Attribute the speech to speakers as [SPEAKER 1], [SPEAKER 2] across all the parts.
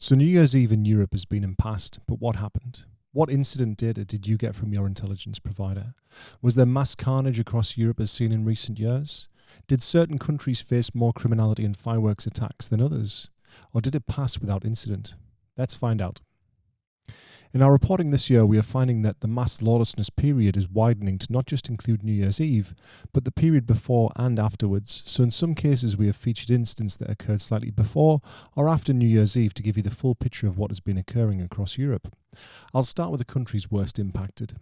[SPEAKER 1] So New Year's Eve in Europe has been in past, but what happened? What incident data did you get from your intelligence provider? Was there mass carnage across Europe as seen in recent years? Did certain countries face more criminality and fireworks attacks than others? Or did it pass without incident? Let's find out. In our reporting this year, we are finding that the mass lawlessness period is widening to not just include New Year's Eve, but the period before and afterwards. So in some cases, we have featured incidents that occurred slightly before or after New Year's Eve to give you the full picture of what has been occurring across Europe. I'll start with the countries worst impacted.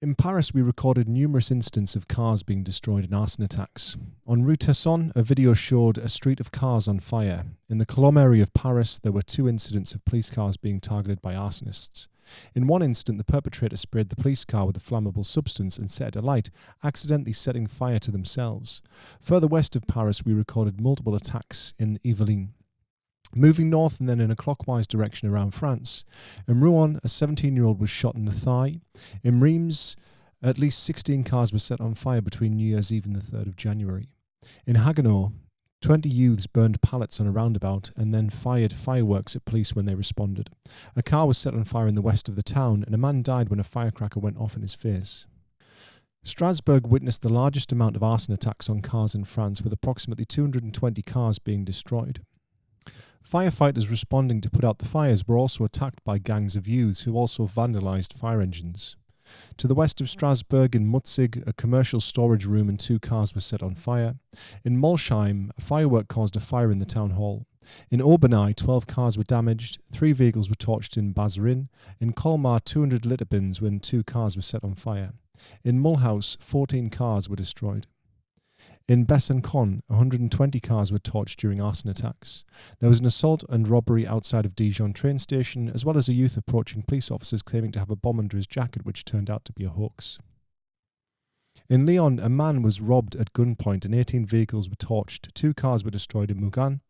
[SPEAKER 1] In Paris, we recorded numerous incidents of cars being destroyed in arson attacks. En Rue Tesson, a video showed a street of cars on fire. In the Colombe area of Paris, there were 2 incidents of police cars being targeted by arsonists. In one incident, the perpetrator sprayed the police car with a flammable substance and set it alight, accidentally setting fire to themselves. Further west of Paris, we recorded multiple attacks in Yvelines. Moving north and then in a clockwise direction around France, in Rouen, a 17-year-old was shot in the thigh. In Reims, at least 16 cars were set on fire between New Year's Eve and the 3rd of January. In Haguenau, 20 youths burned pallets on a roundabout and then fired fireworks at police when they responded. A car was set on fire in the west of the town, and a man died when a firecracker went off in his face. Strasbourg witnessed the largest amount of arson attacks on cars in France, with approximately 220 cars being destroyed. Firefighters responding to put out the fires were also attacked by gangs of youths who also vandalised fire engines. To the west of Strasbourg in Mutzig, a commercial storage room and 2 cars were set on fire. In Molsheim, a firework caused a fire in the town hall. In Obernai, 12 cars were damaged, 3 vehicles were torched in Bazerin. In Colmar, 200 litter bins when 2 cars were set on fire. In Mulhouse, 14 cars were destroyed. In Besançon, 120 cars were torched during arson attacks. There was an assault and robbery outside of Dijon train station, as well as a youth approaching police officers claiming to have a bomb under his jacket, which turned out to be a hoax. In Lyon, a man was robbed at gunpoint and 18 vehicles were torched. 2 cars were destroyed in Mugan.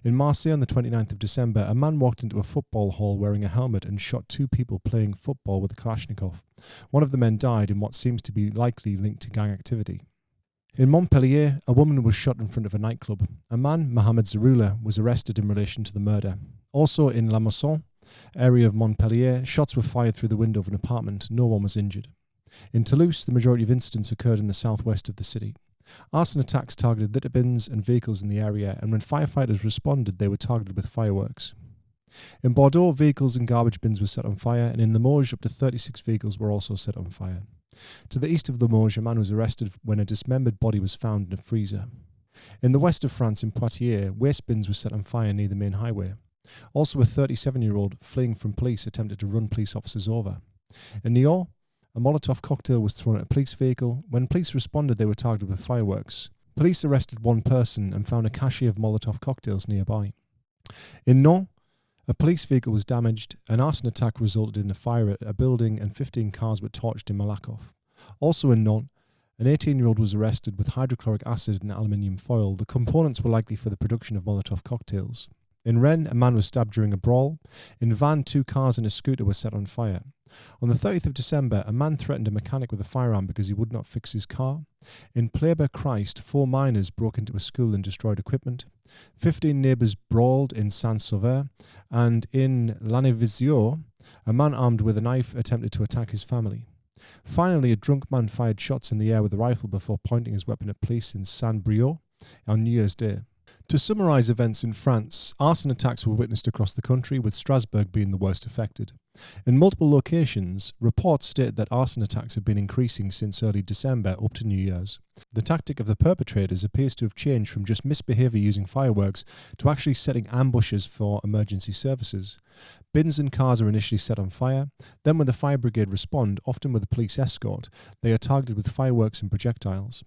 [SPEAKER 1] In Marseille on the 29th of December, a man walked into a football hall wearing a helmet and shot 2 people playing football with a Kalashnikov. One of the men died in what seems to be likely linked to gang activity. In Montpellier, a woman was shot in front of a nightclub. A man, Mohamed Zeroula, was arrested in relation to the murder. Also in La Mosson, area of Montpellier, shots were fired through the window of an apartment. No one was injured. In Toulouse, the majority of incidents occurred in the southwest of the city. Arson attacks targeted litter bins and vehicles in the area, and when firefighters responded, they were targeted with fireworks. In Bordeaux, vehicles and garbage bins were set on fire, and in Limoges, up to 36 vehicles were also set on fire. To the east of Limoges, a man was arrested when a dismembered body was found in a freezer. In the west of France, in Poitiers, waste bins were set on fire near the main highway. Also, a 37-year-old fleeing from police attempted to run police officers over. In Nyon, a Molotov cocktail was thrown at a police vehicle. When police responded, they were targeted with fireworks. Police arrested 1 person and found a cache of Molotov cocktails nearby. In Nantes, a police vehicle was damaged. An arson attack resulted in a fire at a building and 15 cars were torched in Malakoff. Also in Nantes, an 18-year-old was arrested with hydrochloric acid and aluminium foil. The components were likely for the production of Molotov cocktails. In Rennes, a man was stabbed during a brawl. In Vannes, 2 cars and a scooter were set on fire. On the 30th of December, a man threatened a mechanic with a firearm because he would not fix his car. In Pleyber-Christ, 4 miners broke into a school and destroyed equipment. 15 neighbours brawled in Saint-Sauveur, and in Lannévisio, a man armed with a knife attempted to attack his family. Finally, a drunk man fired shots in the air with a rifle before pointing his weapon at police in Saint-Brieuc on New Year's Day. To summarise events in France, arson attacks were witnessed across the country, with Strasbourg being the worst affected. In multiple locations, reports state that arson attacks have been increasing since early December up to New Year's. The tactic of the perpetrators appears to have changed from just misbehaviour using fireworks to actually setting ambushes for emergency services. Bins and cars are initially set on fire. Then when the fire brigade respond, often with a police escort, they are targeted with fireworks and projectiles.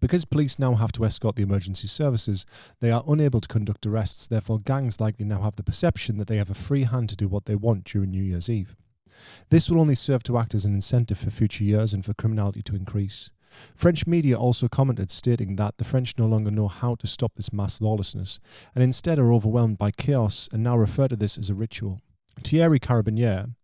[SPEAKER 1] Because police now have to escort the emergency services, they are unable to conduct arrests. Therefore, gangs likely now have the perception that they have a free hand to do what they want during New Year's Eve. This will only serve to act as an incentive for future years and for criminality to increase. French media also commented, stating that the French no longer know how to stop this mass lawlessness, and instead are overwhelmed by chaos and now refer to this as a ritual. Thierry Carabinier,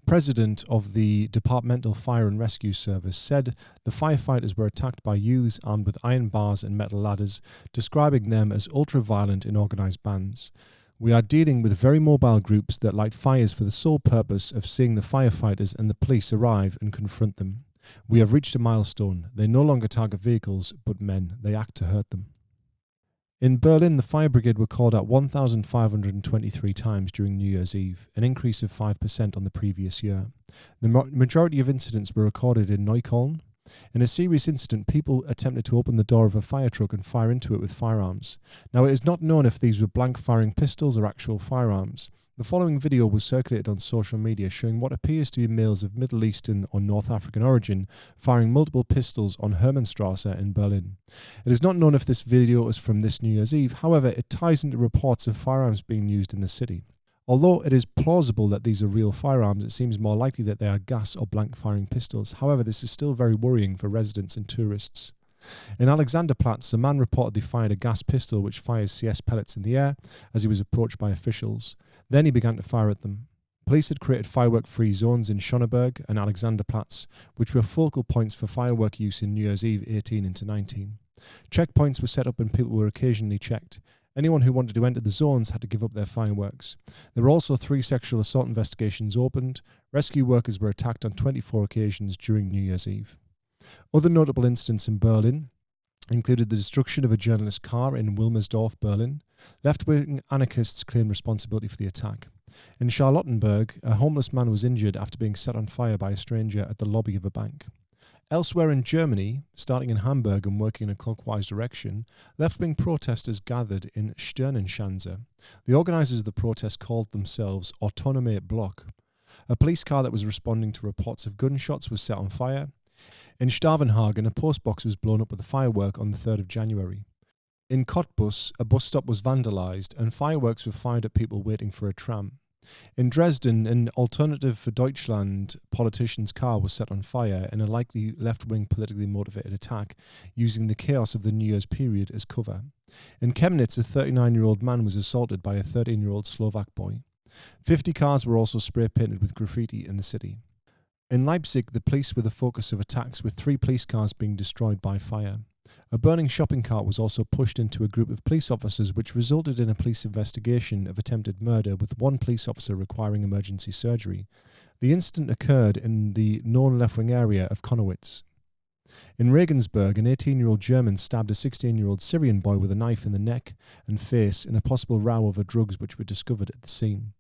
[SPEAKER 1] President of the Departmental Fire and Rescue Service said the firefighters were attacked by youths armed with iron bars and metal ladders, describing them as ultra-violent and organised bands. "We are dealing with very mobile groups that light fires for the sole purpose of seeing the firefighters and the police arrive and confront them. We have reached a milestone. They no longer target vehicles, but men. They act to hurt them." In Berlin, the fire brigade were called out 1,523 times during New Year's Eve, an increase of 5% on the previous year. The majority of incidents were recorded in Neukölln. In a serious incident, people attempted to open the door of a fire truck and fire into it with firearms. Now, it is not known if these were blank-firing pistols or actual firearms. The following video was circulated on social media showing what appears to be males of Middle Eastern or North African origin firing multiple pistols on Hermannstrasse in Berlin. It is not known if this video is from this New Year's Eve, however, it ties into reports of firearms being used in the city. Although it is plausible that these are real firearms, it seems more likely that they are gas or blank-firing pistols. However, this is still very worrying for residents and tourists. In Alexanderplatz, a man reportedly fired a gas pistol which fires CS pellets in the air as he was approached by officials. Then he began to fire at them. Police had created firework-free zones in Schöneberg and Alexanderplatz, which were focal points for firework use in New Year's Eve 18 into 19. Checkpoints were set up and people were occasionally checked. Anyone who wanted to enter the zones had to give up their fireworks. There were also 3 sexual assault investigations opened. Rescue workers were attacked on 24 occasions during New Year's Eve. Other notable incidents in Berlin included the destruction of a journalist's car in Wilmersdorf, Berlin. Left-wing anarchists claimed responsibility for the attack. In Charlottenburg, a homeless man was injured after being set on fire by a stranger at the lobby of a bank. Elsewhere in Germany, starting in Hamburg and working in a clockwise direction, left-wing protesters gathered in Sternenschanze. The organisers of the protest called themselves Autonome Block. A police car that was responding to reports of gunshots was set on fire. In Stavenhagen, a postbox was blown up with a firework on the 3rd of January. In Cottbus, a bus stop was vandalised and fireworks were fired at people waiting for a tram. In Dresden, an Alternative for Deutschland politician's car was set on fire in a likely left-wing politically motivated attack, using the chaos of the New Year's period as cover. In Chemnitz, a 39-year-old man was assaulted by a 13-year-old Slovak boy. 50 cars were also spray-painted with graffiti in the city. In Leipzig, the police were the focus of attacks, with 3 police cars being destroyed by fire. A burning shopping cart was also pushed into a group of police officers, which resulted in a police investigation of attempted murder, with 1 police officer requiring emergency surgery. The incident occurred in the known left-wing area of Konnewitz. In Regensburg, an 18-year-old German stabbed a 16-year-old Syrian boy with a knife in the neck and face in a possible row over drugs which were discovered at the scene.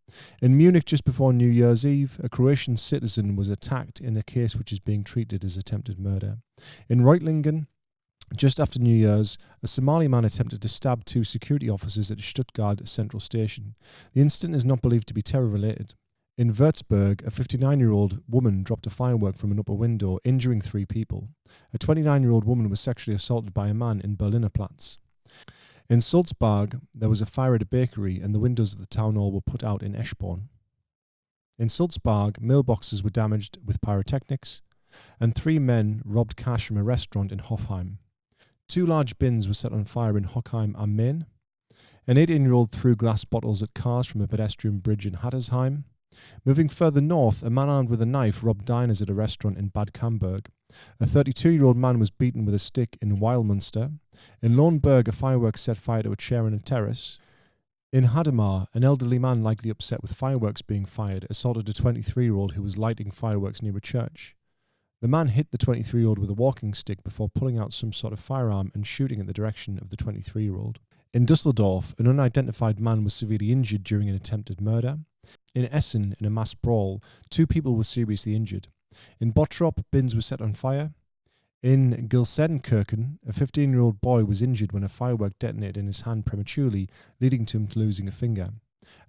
[SPEAKER 1] In Munich, just before New Year's Eve, a Croatian citizen was attacked in a case which is being treated as attempted murder. In Reutlingen, just after New Year's, a Somali man attempted to stab 2 security officers at Stuttgart Central Station. The incident is not believed to be terror-related. In Würzburg, a 59-year-old woman dropped a firework from an upper window, injuring 3 people. A 29-year-old woman was sexually assaulted by a man in Berliner Platz. In Sulzbach, there was a fire at a bakery and the windows of the town hall were put out in Eschborn. In Sulzbach, mailboxes were damaged with pyrotechnics, and 3 men robbed cash from a restaurant in Hofheim. 2 large bins were set on fire in Hochheim am Main. An 18-year-old threw glass bottles at cars from a pedestrian bridge in Hattersheim. Moving further north, a man armed with a knife robbed diners at a restaurant in Bad Camberg. A 32-year-old man was beaten with a stick in Weilmünster. In Lohrenberg, a firework set fire to a chair on a terrace. In Hadamar, an elderly man likely upset with fireworks being fired assaulted a 23-year-old who was lighting fireworks near a church. The man hit the 23-year-old with a walking stick before pulling out some sort of firearm and shooting in the direction of the 23-year-old. In Dusseldorf, an unidentified man was severely injured during an attempted murder. In Essen, in a mass brawl, 2 people were seriously injured. In Bottrop, bins were set on fire. In Gelsenkirchen, a 15-year-old boy was injured when a firework detonated in his hand prematurely, leading to him losing a finger.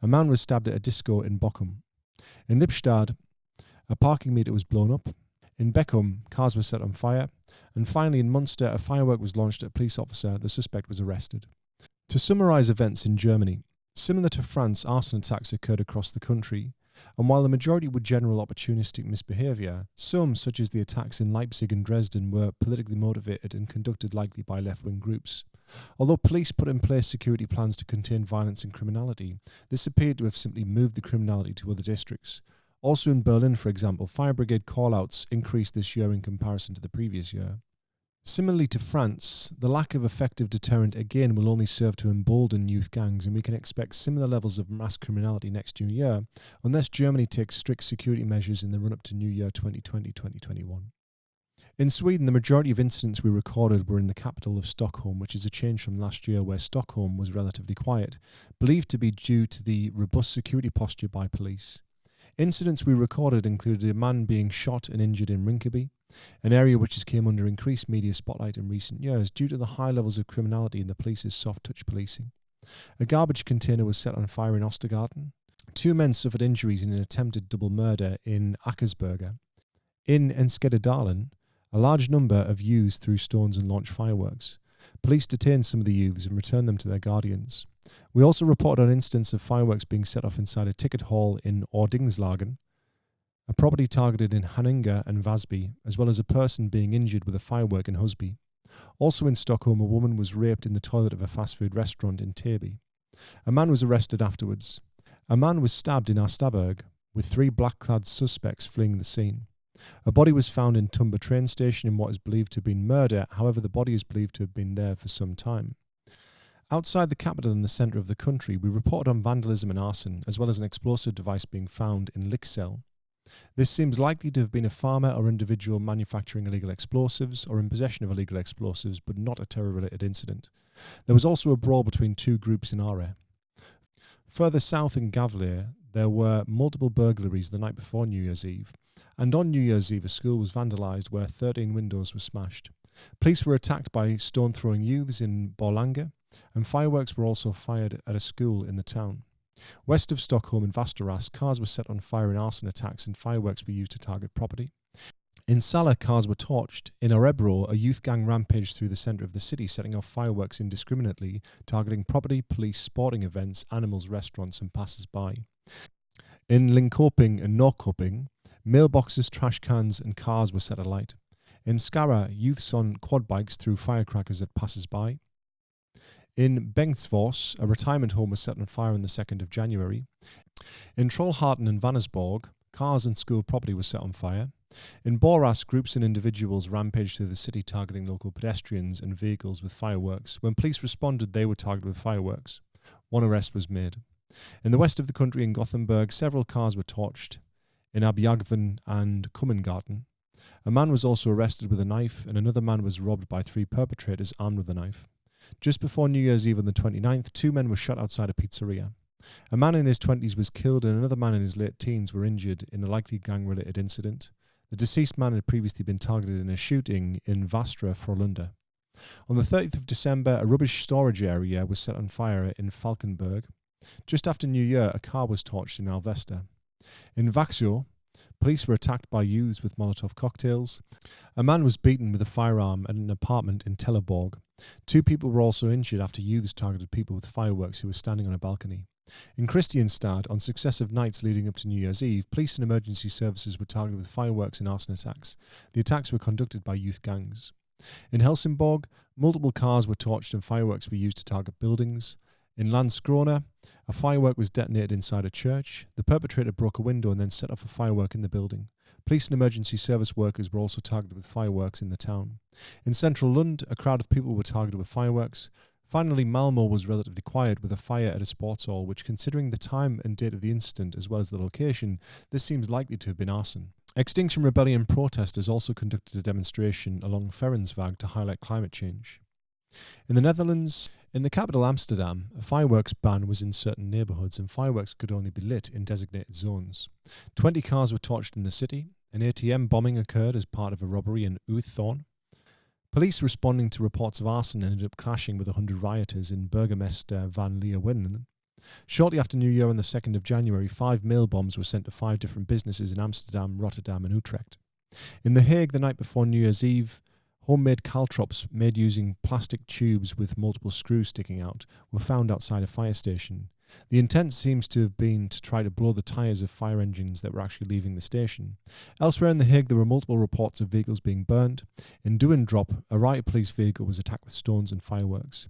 [SPEAKER 1] A man was stabbed at a disco in Bochum. In Lippstadt, a parking meter was blown up. In Beckum, cars were set on fire. And finally, in Munster, a firework was launched at a police officer. The suspect was arrested. To summarise events in Germany, similar to France, arson attacks occurred across the country, and while the majority were general opportunistic misbehaviour, some, such as the attacks in Leipzig and Dresden, were politically motivated and conducted likely by left-wing groups. Although police put in place security plans to contain violence and criminality, this appeared to have simply moved the criminality to other districts. Also in Berlin, for example, fire brigade call-outs increased this year in comparison to the previous year. Similarly to France, the lack of effective deterrent again will only serve to embolden youth gangs, and we can expect similar levels of mass criminality next new year unless Germany takes strict security measures in the run-up to New Year 2020-2021. In Sweden, the majority of incidents we recorded were in the capital of Stockholm, which is a change from last year where Stockholm was relatively quiet, believed to be due to the robust security posture by police. Incidents we recorded included a man being shot and injured in Rinkeby, an area which has came under increased media spotlight in recent years due to the high levels of criminality and the police's soft-touch policing. A garbage container was set on fire in Ostergarten. 2 men suffered injuries in an attempted double murder in Ackersberger. In Enskededalen, a large number of youths threw stones and launched fireworks. Police detained some of the youths and returned them to their guardians. We also reported on incidents of fireworks being set off inside a ticket hall in Ordingslagen, a property targeted in Haninge and Vasby, as well as a person being injured with a firework in Husby. Also in Stockholm, a woman was raped in the toilet of a fast food restaurant in Täby. A man was arrested afterwards. A man was stabbed in Arstaberg, with 3 black-clad suspects fleeing the scene. A body was found in Tumba train station in what is believed to have been murder. However, the body is believed to have been there for some time. Outside the capital and the centre of the country, we reported on vandalism and arson, as well as an explosive device being found in Lixell. This seems likely to have been a farmer or individual manufacturing illegal explosives or in possession of illegal explosives, but not a terror-related incident. There was also a brawl between 2 groups in Are. Further south in Gavle, there were multiple burglaries the night before New Year's Eve, and on New Year's Eve a school was vandalised where 13 windows were smashed. Police were attacked by stone-throwing youths in Borlänge, and fireworks were also fired at a school in the town. West of Stockholm in Västerås, cars were set on fire in arson attacks and fireworks were used to target property. In Sala, cars were torched. In Örebro, a youth gang rampaged through the centre of the city, setting off fireworks indiscriminately, targeting property, police, sporting events, animals, restaurants and passers-by. In Linköping and Norrköping, mailboxes, trash cans and cars were set alight. In Skara, youths on quad bikes threw firecrackers at passers-by. In Bengtsfors, a retirement home was set on fire on the 2nd of January. In Trollhättan and Vänersborg, cars and school property was set on fire. In Borås, groups and individuals rampaged through the city targeting local pedestrians and vehicles with fireworks. When police responded, they were targeted with fireworks. 1 arrest was made. In the west of the country, in Gothenburg, several cars were torched. In Abjagven and Kummengarten, a man was also arrested with a knife and another man was robbed by 3 perpetrators armed with a knife. Just before New Year's Eve on the 29th, 2 men were shot outside a pizzeria. A man in his 20s was killed and another man in his late teens were injured in a likely gang-related incident. The deceased man had previously been targeted in a shooting in Västra Frölunda. On the 30th of December, a rubbish storage area was set on fire in Falkenberg. Just after New Year, a car was torched in Alvesta. In Växjö, police were attacked by youths with Molotov cocktails. A man was beaten with a firearm at an apartment in Trelleborg. 2 people were also injured after youths targeted people with fireworks who were standing on a balcony. In Kristianstad, on successive nights leading up to New Year's Eve, police and emergency services were targeted with fireworks and arson attacks. The attacks were conducted by youth gangs. In Helsingborg, multiple cars were torched and fireworks were used to target buildings. In Landskrona, a firework was detonated inside a church. The perpetrator broke a window and then set off a firework in the building. Police and emergency service workers were also targeted with fireworks in the town. In central Lund, a crowd of people were targeted with fireworks. Finally, Malmö was relatively quiet with a fire at a sports hall, which, considering the time and date of the incident as well as the location, this seems likely to have been arson. Extinction Rebellion protesters also conducted a demonstration along Ferensweg to highlight climate change. In the Netherlands, in the capital Amsterdam, a fireworks ban was in certain neighbourhoods and fireworks could only be lit in designated zones. 20 cars were torched in the city. An ATM bombing occurred as part of a robbery in Uthorn. Police responding to reports of arson ended up clashing with 100 rioters in Burgemeester van Leeuwen. Shortly after New Year on the 2nd of January, 5 mail bombs were sent to 5 different businesses in Amsterdam, Rotterdam and Utrecht. In The Hague, the night before New Year's Eve, homemade caltrops made using plastic tubes with multiple screws sticking out were found outside a fire station. The intent seems to have been to try to blow the tyres of fire engines that were actually leaving the station. Elsewhere in The Hague, there were multiple reports of vehicles being burned. In Duindrop, a riot police vehicle was attacked with stones and fireworks.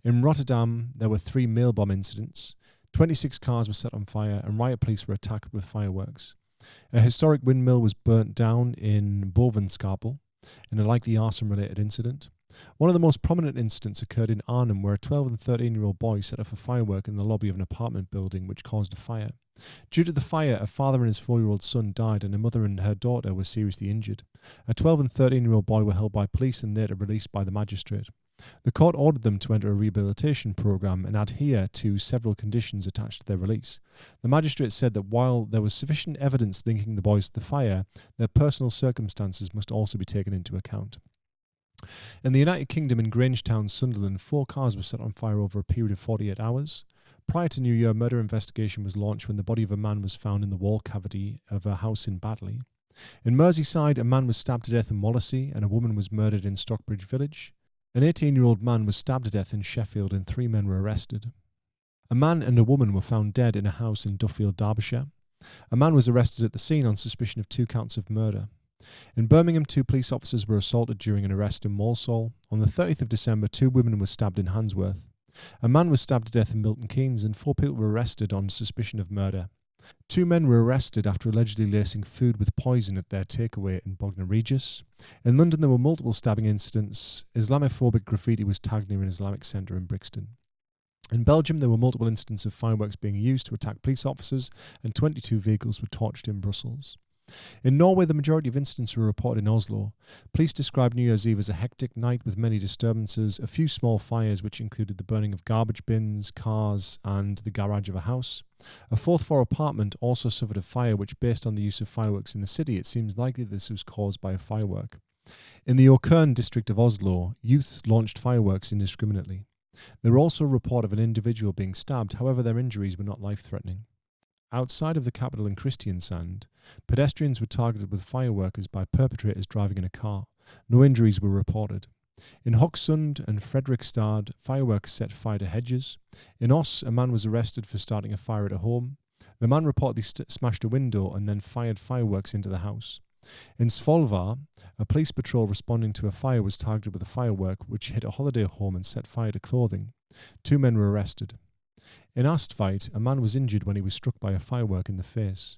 [SPEAKER 1] In Rotterdam, there were 3 mail bomb incidents. 26 cars were set on fire and riot police were attacked with fireworks. A historic windmill was burnt down in Bovenskapel in a likely arson-related incident. One of the most prominent incidents occurred in Arnhem, where a 12 and 13-year-old boy set off a firework in the lobby of an apartment building, which caused a fire. Due to the fire, a father and his 4-year-old son died, and a mother and her daughter were seriously injured. A 12 and 13-year-old boy were held by police and later released by the magistrate. The court ordered them to enter a rehabilitation program and adhere to several conditions attached to their release. The magistrate said that while there was sufficient evidence linking the boys to the fire, their personal circumstances must also be taken into account. In the United Kingdom, in Grangetown, Sunderland, 4 cars were set on fire over a period of 48 hours. Prior to New Year, a murder investigation was launched when the body of a man was found in the wall cavity of a house in Badley. In Merseyside, a man was stabbed to death in Wallasey and a woman was murdered in Stockbridge Village. An 18-year-old man was stabbed to death in Sheffield and 3 men were arrested. A man and a woman were found dead in a house in Duffield, Derbyshire. A man was arrested at the scene on suspicion of 2 counts of murder. In Birmingham, 2 police officers were assaulted during an arrest in Walsall. On the 30th of December, 2 women were stabbed in Handsworth. A man was stabbed to death in Milton Keynes and 4 people were arrested on suspicion of murder. 2 men were arrested after allegedly lacing food with poison at their takeaway in Bognor Regis. In London, there were multiple stabbing incidents. Islamophobic graffiti was tagged near an Islamic centre in Brixton. In Belgium, there were multiple incidents of fireworks being used to attack police officers, and 22 vehicles were torched in Brussels. In Norway, the majority of incidents were reported in Oslo. Police described New Year's Eve as a hectic night with many disturbances, a few small fires which included the burning of garbage bins, cars and the garage of a house. A 4th floor apartment also suffered a fire which, based on the use of fireworks in the city, it seems likely this was caused by a firework. In the Okern district of Oslo, youths launched fireworks indiscriminately. There were also a report of an individual being stabbed, however their injuries were not life-threatening. Outside of the capital in Kristiansand, pedestrians were targeted with fireworks by perpetrators driving in a car. No injuries were reported. In Hokksund and Fredrikstad, fireworks set fire to hedges. In Os, a man was arrested for starting a fire at a home. The man reportedly smashed a window and then fired fireworks into the house. In Svolvær, a police patrol responding to a fire was targeted with a firework which hit a holiday home and set fire to clothing. 2 men were arrested. In Astveit, a man was injured when he was struck by a firework in the face.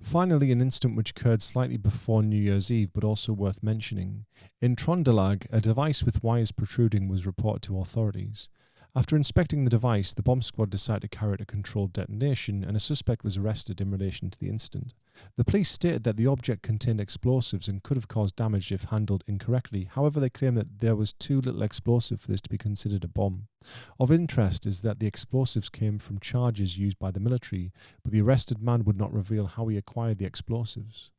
[SPEAKER 1] Finally, an incident which occurred slightly before New Year's Eve, but also worth mentioning. In Trondelag, a device with wires protruding was reported to authorities. After inspecting the device, the bomb squad decided to carry out a controlled detonation, and a suspect was arrested in relation to the incident. The police stated that the object contained explosives and could have caused damage if handled incorrectly. However, they claim that there was too little explosive for this to be considered a bomb. Of interest is that the explosives came from charges used by the military, but the arrested man would not reveal how he acquired the explosives.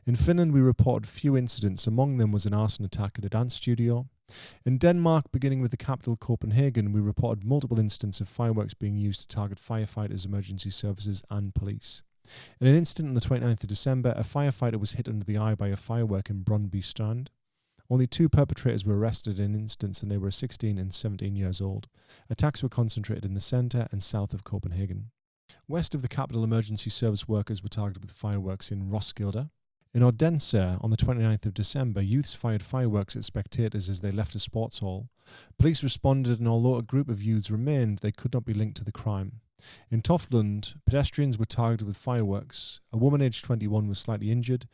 [SPEAKER 1] In Finland, we reported few incidents. Among them was an arson attack at a dance studio. In Denmark, beginning with the capital Copenhagen, we reported multiple incidents of fireworks being used to target firefighters, emergency services and police. In an incident on the 29th of December, a firefighter was hit under the eye by a firework in Brøndby Strand. Only 2 perpetrators were arrested in incidents and they were 16 and 17 years old. Attacks were concentrated in the centre and south of Copenhagen. West of the capital, emergency service workers were targeted with fireworks in Roskilde. In Odense, on the 29th of December, youths fired fireworks at spectators as they left a sports hall. Police responded, and although a group of youths remained, they could not be linked to the crime. In Toftlund, pedestrians were targeted with fireworks. A woman aged 21 was slightly injured.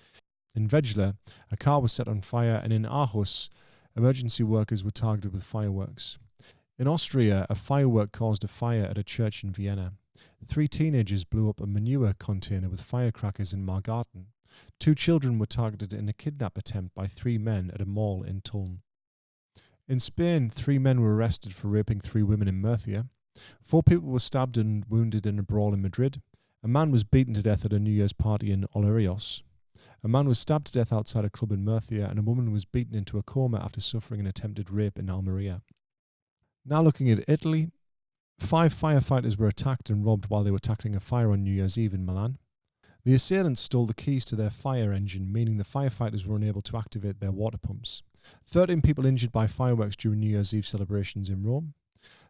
[SPEAKER 1] In Vejle, a car was set on fire, and in Aarhus, emergency workers were targeted with fireworks. In Austria, a firework caused a fire at a church in Vienna. 3 teenagers blew up a manure container with firecrackers in Margarten. 2 children were targeted in a kidnap attempt by 3 men at a mall in Tulln. In Spain, 3 men were arrested for raping 3 women in Murcia. 4 people were stabbed and wounded in a brawl in Madrid. A man was beaten to death at a New Year's party in Olerios. A man was stabbed to death outside a club in Murcia, and a woman was beaten into a coma after suffering an attempted rape in Almeria. Now looking at Italy, 5 firefighters were attacked and robbed while they were tackling a fire on New Year's Eve in Milan. The assailants stole the keys to their fire engine, meaning the firefighters were unable to activate their water pumps. 13 people injured by fireworks during New Year's Eve celebrations in Rome.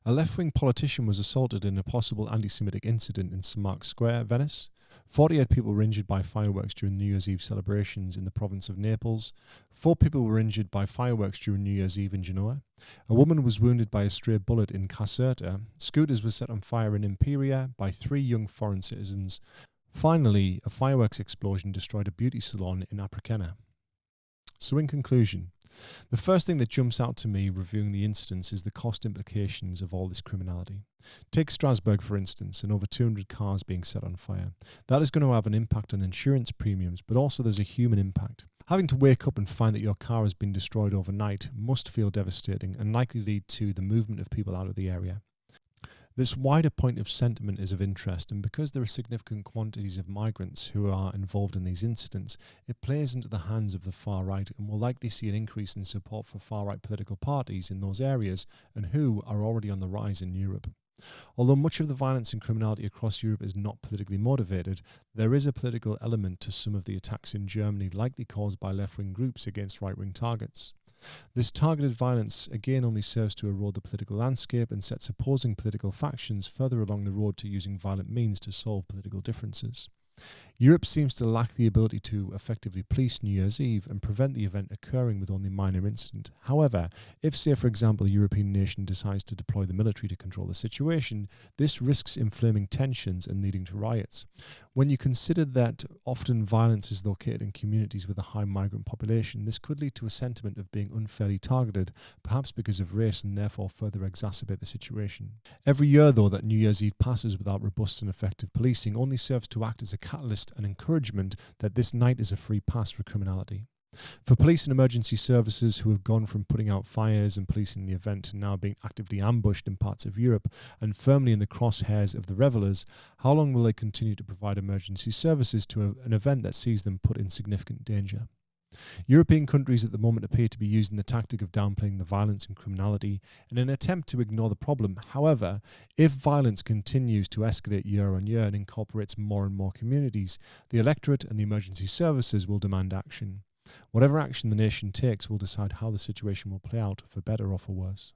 [SPEAKER 1] A left-wing politician was assaulted in a possible anti-Semitic incident in St. Mark's Square, Venice. 48 people were injured by fireworks during New Year's Eve celebrations in the province of Naples. 4 people were injured by fireworks during New Year's Eve in Genoa. A woman was wounded by a stray bullet in Caserta. Scooters were set on fire in Imperia by 3 young foreign citizens. Finally, a fireworks explosion destroyed a beauty salon in Apricena. So in conclusion, the first thing that jumps out to me reviewing the instance is the cost implications of all this criminality. Take Strasbourg, for instance, and over 200 cars being set on fire. That is going to have an impact on insurance premiums, but also there's a human impact. Having to wake up and find that your car has been destroyed overnight must feel devastating and likely lead to the movement of people out of the area. This wider point of sentiment is of interest, and because there are significant quantities of migrants who are involved in these incidents, it plays into the hands of the far right and will likely see an increase in support for far-right political parties in those areas and who are already on the rise in Europe. Although much of the violence and criminality across Europe is not politically motivated, there is a political element to some of the attacks in Germany likely caused by left-wing groups against right-wing targets. This targeted violence again only serves to erode the political landscape and sets opposing political factions further along the road to using violent means to solve political differences. Europe seems to lack the ability to effectively police New Year's Eve and prevent the event occurring with only minor incident. However, if, say, for example, a European nation decides to deploy the military to control the situation, this risks inflaming tensions and leading to riots. When you consider that often violence is located in communities with a high migrant population, this could lead to a sentiment of being unfairly targeted, perhaps because of race, and therefore further exacerbate the situation. Every year, though, that New Year's Eve passes without robust and effective policing only serves to act as a catalyst and encouragement that this night is a free pass for criminality. For police and emergency services who have gone from putting out fires and policing the event to now being actively ambushed in parts of Europe and firmly in the crosshairs of the revelers, how long will they continue to provide emergency services to an event that sees them put in significant danger? European countries at the moment appear to be using the tactic of downplaying the violence and criminality in an attempt to ignore the problem. However, if violence continues to escalate year on year and incorporates more and more communities, the electorate and the emergency services will demand action. Whatever action the nation takes will decide how the situation will play out, for better or for worse.